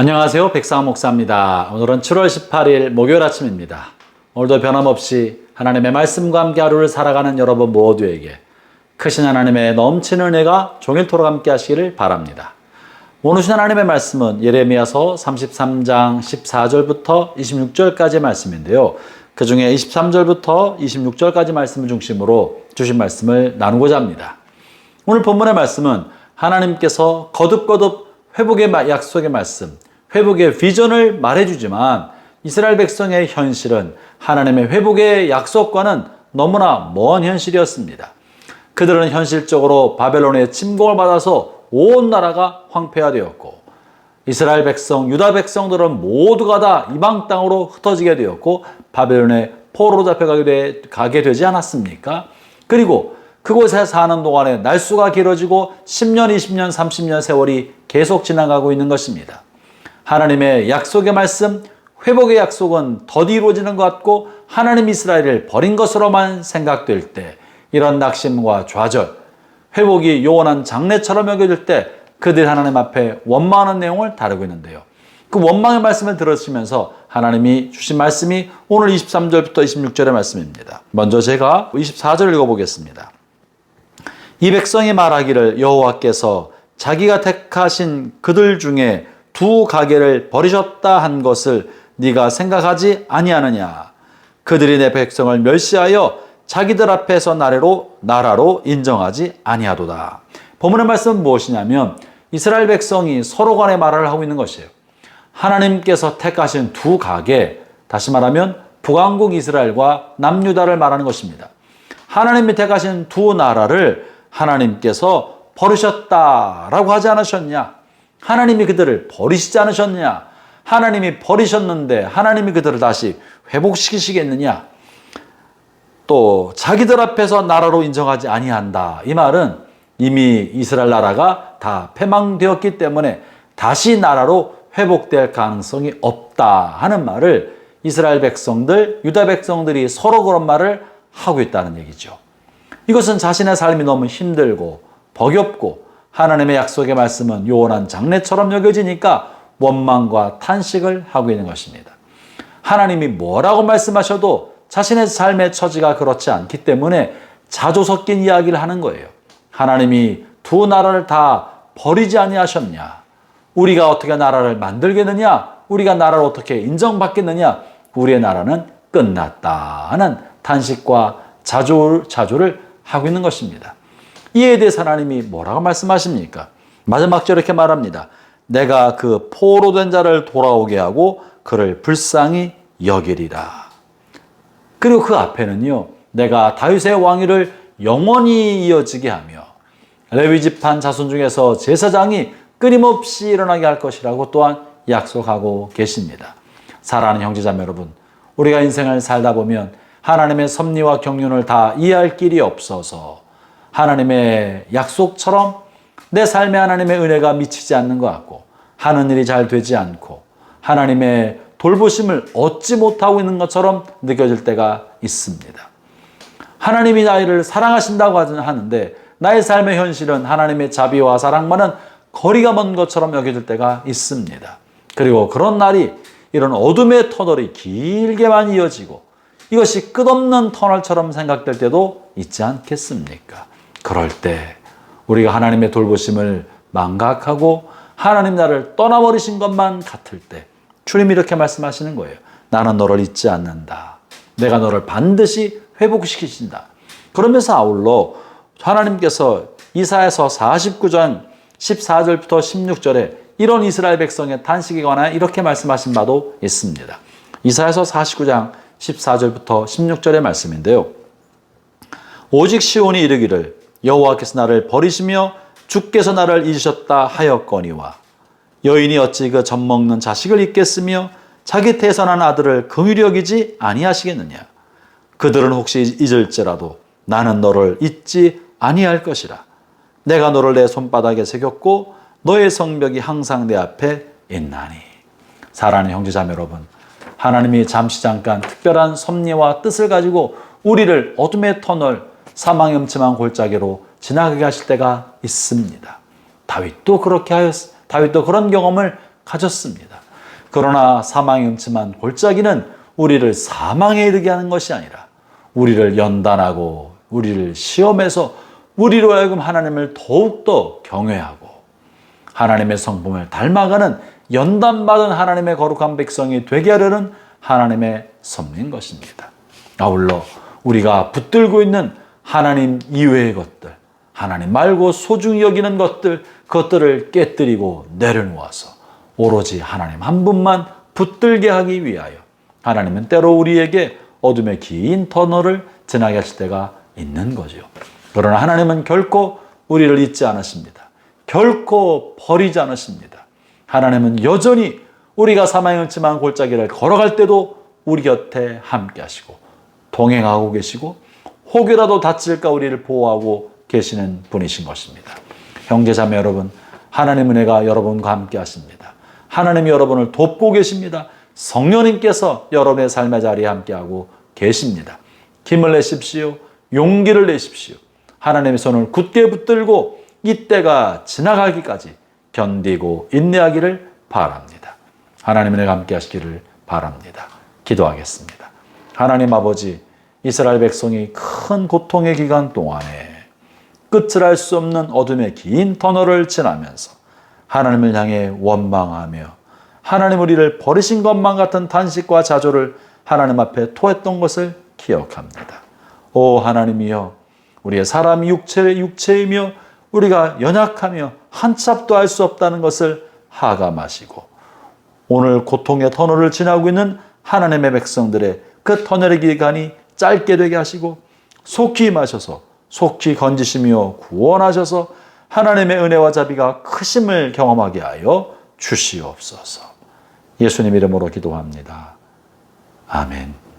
안녕하세요. 백상원 목사입니다. 오늘은 7월 18일 목요일 아침입니다. 오늘도 변함없이 하나님의 말씀과 함께 하루를 살아가는 여러분 모두에게 크신 하나님의 넘치는 은혜가 종일토록 함께 하시기를 바랍니다. 오늘 주신 하나님의 말씀은 예레미야서 33장 14절부터 26절까지 말씀인데요. 그 중에 23절부터 26절까지 말씀을 중심으로 주신 말씀을 나누고자 합니다. 오늘 본문의 말씀은 하나님께서 거듭거듭 회복의 약속의 말씀, 회복의 비전을 말해주지만 이스라엘 백성의 현실은 하나님의 회복의 약속과는 너무나 먼 현실이었습니다. 그들은 현실적으로 바벨론의 침공을 받아서 온 나라가 황폐화되었고 이스라엘 백성, 유다 백성들은 모두가 다 이방 땅으로 흩어지게 되었고 바벨론의 포로로 잡혀가게 되지 않았습니까? 그리고 그곳에 사는 동안에 날수가 길어지고 10년, 20년, 30년 세월이 계속 지나가고 있는 것입니다. 하나님의 약속의 말씀, 회복의 약속은 더디 이루어지는 것 같고 하나님 이스라엘을 버린 것으로만 생각될 때 이런 낙심과 좌절, 회복이 요원한 장래처럼 여겨질 때 그들이 하나님 앞에 원망하는 내용을 다루고 있는데요. 그 원망의 말씀을 들으시면서 하나님이 주신 말씀이 오늘 23절부터 26절의 말씀입니다. 먼저 제가 24절을 읽어보겠습니다. 이 백성이 말하기를 여호와께서 자기가 택하신 그들 중에 두 가게를 버리셨다 한 것을 네가 생각하지 아니하느냐. 그들이 내 백성을 멸시하여 자기들 앞에서 나라로 인정하지 아니하도다. 본문의 말씀은 무엇이냐면 이스라엘 백성이 서로 간에 말을 하고 있는 것이에요. 하나님께서 택하신 두 가게, 다시 말하면 북왕국 이스라엘과 남유다를 말하는 것입니다. 하나님이 택하신 두 나라를 하나님께서 버리셨다라고 하지 않으셨냐? 하나님이 그들을 버리시지 않으셨냐? 하나님이 버리셨는데 하나님이 그들을 다시 회복시키시겠느냐? 또 자기들 앞에서 나라로 인정하지 아니한다. 이 말은 이미 이스라엘 나라가 다 패망되었기 때문에 다시 나라로 회복될 가능성이 없다 하는 말을 이스라엘 백성들, 유다 백성들이 서로 그런 말을 하고 있다는 얘기죠. 이것은 자신의 삶이 너무 힘들고 버겁고 하나님의 약속의 말씀은 요원한 장래처럼 여겨지니까 원망과 탄식을 하고 있는 것입니다. 하나님이 뭐라고 말씀하셔도 자신의 삶의 처지가 그렇지 않기 때문에 자조 섞인 이야기를 하는 거예요. 하나님이 두 나라를 다 버리지 아니하셨냐? 우리가 어떻게 나라를 만들겠느냐? 우리가 나라를 어떻게 인정받겠느냐? 우리의 나라는 끝났다 하는 탄식과 자조를 하고 있는 것입니다. 이에 대해서 하나님이 뭐라고 말씀하십니까? 마지막 절 이렇게 말합니다. 내가 그 포로된 자를 돌아오게 하고 그를 불쌍히 여기리라. 그리고 그 앞에는요, 내가 다윗의 왕위를 영원히 이어지게 하며 레위 지파 자손 중에서 제사장이 끊임없이 일어나게 할 것이라고 또한 약속하고 계십니다. 사랑하는 형제자매 여러분, 우리가 인생을 살다 보면 하나님의 섭리와 경륜을 다 이해할 길이 없어서 하나님의 약속처럼 내 삶에 하나님의 은혜가 미치지 않는 것 같고 하는 일이 잘 되지 않고 하나님의 돌보심을 얻지 못하고 있는 것처럼 느껴질 때가 있습니다. 하나님이 나를 사랑하신다고 하는데 나의 삶의 현실은 하나님의 자비와 사랑과는 거리가 먼 것처럼 여겨질 때가 있습니다. 그리고 그런 날이 이런 어둠의 터널이 길게만 이어지고 이것이 끝없는 터널처럼 생각될 때도 있지 않겠습니까? 그럴 때 우리가 하나님의 돌보심을 망각하고 하나님 나를 떠나버리신 것만 같을 때 주님이 이렇게 말씀하시는 거예요. 나는 너를 잊지 않는다. 내가 너를 반드시 회복시키신다. 그러면서 아울러 하나님께서 이사야서 49장 14절부터 16절에 이런 이스라엘 백성의 탄식에 관하여 이렇게 말씀하신 바도 있습니다. 이사야서 49장 14절부터 16절의 말씀인데요. 오직 시온이 이르기를 여호와께서 나를 버리시며 주께서 나를 잊으셨다 하였거니와 여인이 어찌 그 젖먹는 자식을 잊겠으며 자기 태산한 아들을 긍휼히 여기지 아니하시겠느냐. 그들은 혹시 잊을지라도 나는 너를 잊지 아니할 것이라. 내가 너를 내 손바닥에 새겼고 너의 성벽이 항상 내 앞에 있나니. 사랑하는 형제자매 여러분, 하나님이 잠깐 특별한 섭리와 뜻을 가지고 우리를 어둠의 터널, 사망의 음침한 골짜기로 지나가게 하실 때가 있습니다. 다윗도 그런 경험을 가졌습니다. 그러나 사망의 음침한 골짜기는 우리를 사망에 이르게 하는 것이 아니라 우리를 연단하고 우리를 시험해서 우리로 하여금 하나님을 더욱더 경외하고 하나님의 성품을 닮아가는 연단받은 하나님의 거룩한 백성이 되게 하려는 하나님의 섭리인 것입니다. 아울러 우리가 붙들고 있는 하나님 이외의 것들, 하나님 말고 소중히 여기는 것들, 그것들을 깨뜨리고 내려놓아서 오로지 하나님 한 분만 붙들게 하기 위하여 하나님은 때로 우리에게 어둠의 긴 터널을 지나게 하실 때가 있는 거죠. 그러나 하나님은 결코 우리를 잊지 않으십니다. 결코 버리지 않으십니다. 하나님은 여전히 우리가 사망의 음침한 골짜기를 걸어갈 때도 우리 곁에 함께 하시고 동행하고 계시고 혹여라도 다칠까 우리를 보호하고 계시는 분이신 것입니다. 형제자매 여러분, 하나님 은혜가 여러분과 함께 하십니다. 하나님이 여러분을 돕고 계십니다. 성령님께서 여러분의 삶의 자리에 함께하고 계십니다. 힘을 내십시오. 용기를 내십시오. 하나님의 손을 굳게 붙들고 이때가 지나가기까지 견디고 인내하기를 바랍니다. 하나님 은혜가 함께 하시기를 바랍니다. 기도하겠습니다. 하나님 아버지, 이스라엘 백성이 큰 고통의 기간 동안에 끝을 알 수 없는 어둠의 긴 터널을 지나면서 하나님을 향해 원망하며 하나님 우리를 버리신 것만 같은 탄식과 자조를 하나님 앞에 토했던 것을 기억합니다. 오 하나님이여, 우리의 사람이 육체이며 우리가 연약하며 한참도 알 수 없다는 것을 하감하시고 오늘 고통의 터널을 지나고 있는 하나님의 백성들의 그 터널의 기간이 짧게 되게 하시고 속히 임하셔서 속히 건지시며 구원하셔서 하나님의 은혜와 자비가 크심을 경험하게 하여 주시옵소서. 예수님 이름으로 기도합니다. 아멘.